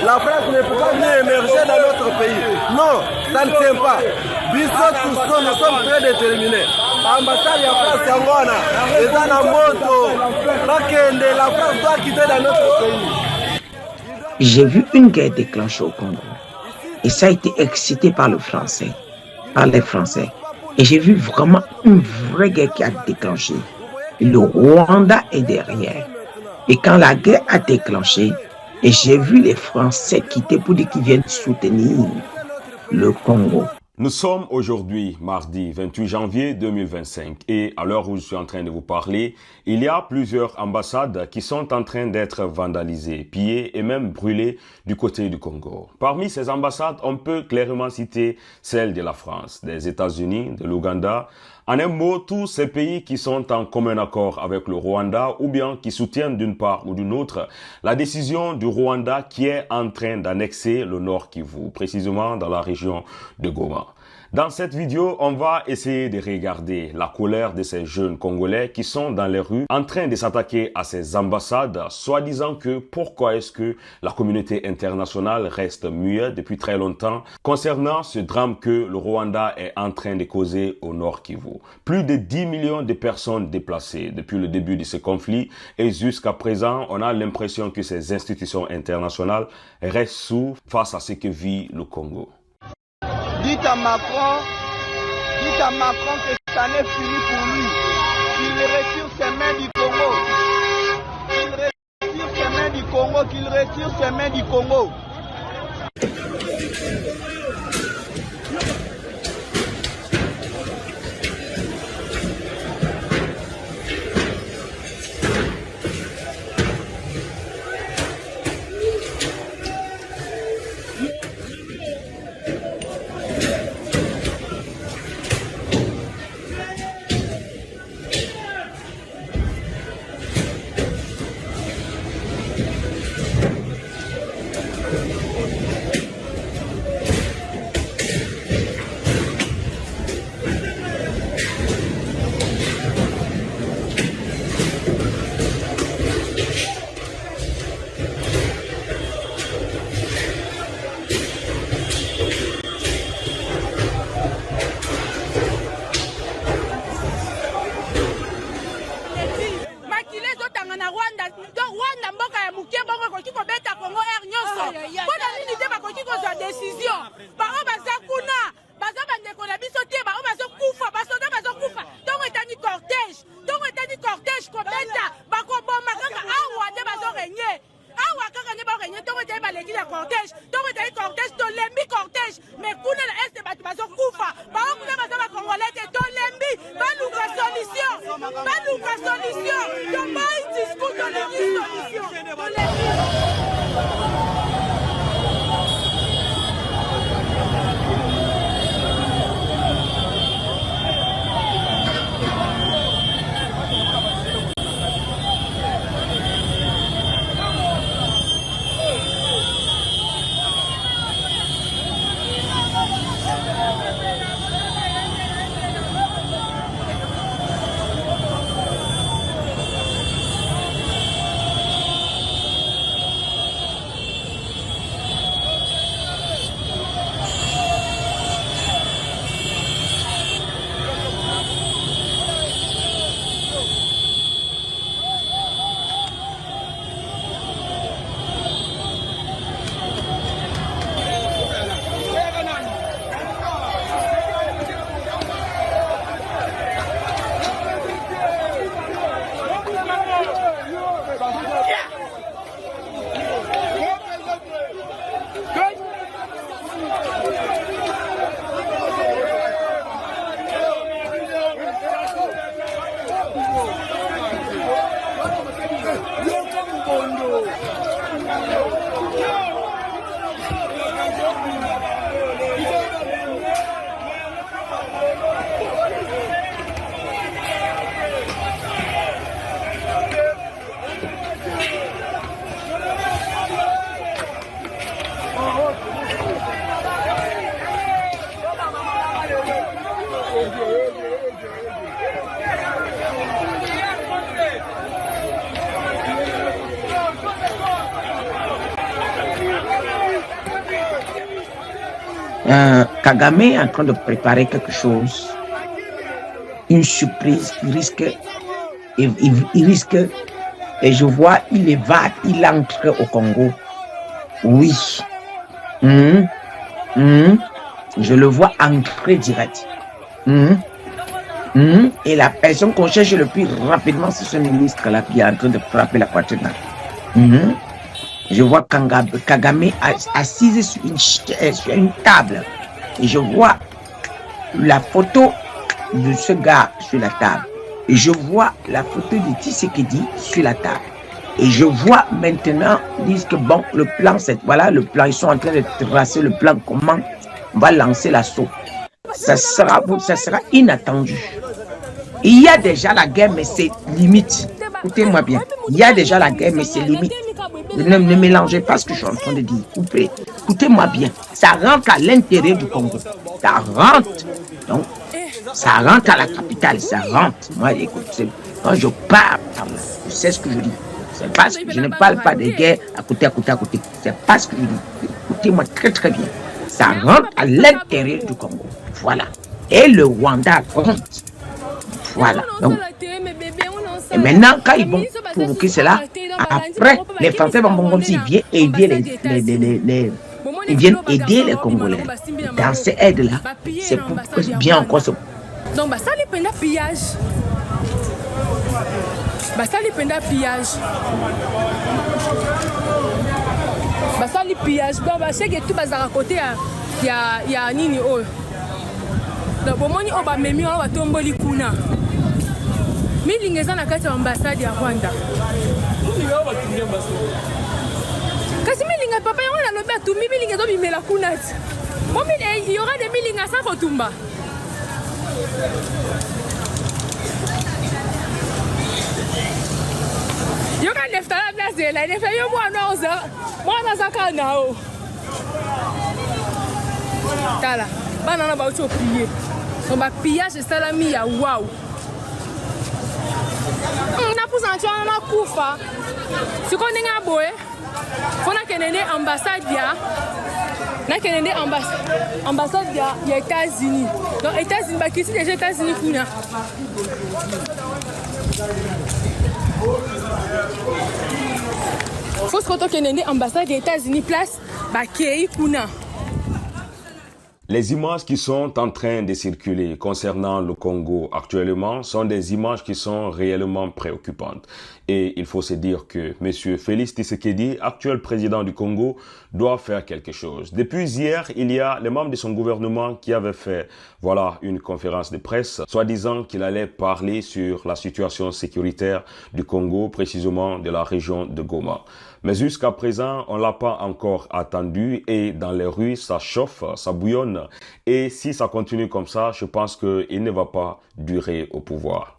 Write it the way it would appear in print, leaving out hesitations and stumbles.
la France ne peut pas venir émerger dans notre pays. Non, ça ne tient pas. Nous sommes très déterminés. L'ambassade de la France, c'est un moto. La France doit quitter dans notre pays. J'ai vu une guerre déclenchée au Congo. Et ça a été excité par les Français. Et j'ai vu vraiment une vraie guerre qui a déclenché. Le Rwanda est derrière. Et quand la guerre a déclenché, et j'ai vu les Français quitter pour dire qu'ils viennent soutenir le Congo. Nous sommes aujourd'hui mardi 28 janvier 2025 et à l'heure où je suis en train de vous parler, il y a plusieurs ambassades qui sont en train d'être vandalisées, pillées et même brûlées du côté du Congo. Parmi ces ambassades, on peut clairement citer celle de la France, des États-Unis, de l'Ouganda. En un mot, tous ces pays qui sont en commun accord avec le Rwanda ou bien qui soutiennent d'une part ou d'une autre la décision du Rwanda qui est en train d'annexer le Nord Kivu, précisément dans la région de Goma. Dans cette vidéo, on va essayer de regarder la colère de ces jeunes Congolais qui sont dans les rues en train de s'attaquer à ces ambassades, soi-disant que pourquoi est-ce que la communauté internationale reste muette depuis très longtemps concernant ce drame que le Rwanda est en train de causer au Nord Kivu. Plus de 10 millions de personnes déplacées depuis le début de ce conflit et jusqu'à présent, on a l'impression que ces institutions internationales restent sourdes face à ce que vit le Congo. Dites à Macron que ça n'est fini pour lui. Qu'il retire ses mains du Congo. Qu'il retire ses mains du Congo. Kagame est en train de préparer quelque chose, une surprise qui risque, il risque, et je vois, il évade, il entre au Congo. Oui. Je le vois entrer direct. Et la personne qu'on cherche le plus rapidement, c'est ce ministre-là qui est en train de frapper la poitrine. Je vois Kagame assise sur une table. Et je vois la photo de ce gars sur la table. Et je vois la photo de Tshisekedi sur la table. Et je vois maintenant, ils disent que bon, le plan, voilà le plan. Ils sont en train de tracer le plan, comment on va lancer l'assaut. Ça sera inattendu. Il y a déjà la guerre, mais c'est limite. Écoutez-moi bien. Il y a déjà la guerre, mais c'est limite. Ne mélangez pas ce que je suis en train de dire. Écoutez-moi bien. Ça rentre à l'intérieur du Congo. Ça rentre. Donc, ça rentre à la capitale. Ça rentre. Moi, écoutez, quand je parle, je sais ce que je dis. Je ne parle pas de guerre à côté. C'est pas ce que je dis. Écoutez-moi très très bien. Ça rentre à l'intérieur du Congo. Voilà. Et le Rwanda compte. Voilà. Donc, et maintenant, quand ils vont provoquer cela, après, les Français vont comme s'ils viennent aider ils viennent aider les Congolais. Dans ces aides-là, c'est pour bien encore. Donc, ça dépend du pillage. Ça dépend du pillage. Ça dépend pillage. Donc, c'est que tout bazar à côté, il y a nini oh. Donc, au moment où on va même on va tomber les kuna. Mais il y a une ambassade à Rwanda. Kasi milinga papa on a lobé tout milinga do bimela kunat. Bon il y aura des milinga sans kotumba. Yo ka lefta la place de la lefta yo moi na zaka nao. Tala, banana ba ucho piller. On va pillage salami ya wow. Na pousancho na kufa. Siko ninga boye. Fona kenene ambassade ya. Na kenene ambassade ya États-Unis. Donc États-Unis ba kisi déjà États-Unis kuna. Faut se retourner kenene ambassade des États-Unis place ba kei kuna. Les images qui sont en train de circuler concernant le Congo actuellement sont des images qui sont réellement préoccupantes. Et il faut se dire que M. Félix Tshisekedi, actuel président du Congo, doit faire quelque chose. Depuis hier, il y a les membres de son gouvernement qui avaient fait une conférence de presse, soi-disant qu'il allait parler sur la situation sécuritaire du Congo, précisément de la région de Goma. Mais jusqu'à présent, on ne l'a pas encore attendu et dans les rues, ça chauffe, ça bouillonne. Et si ça continue comme ça, je pense qu'il ne va pas durer au pouvoir.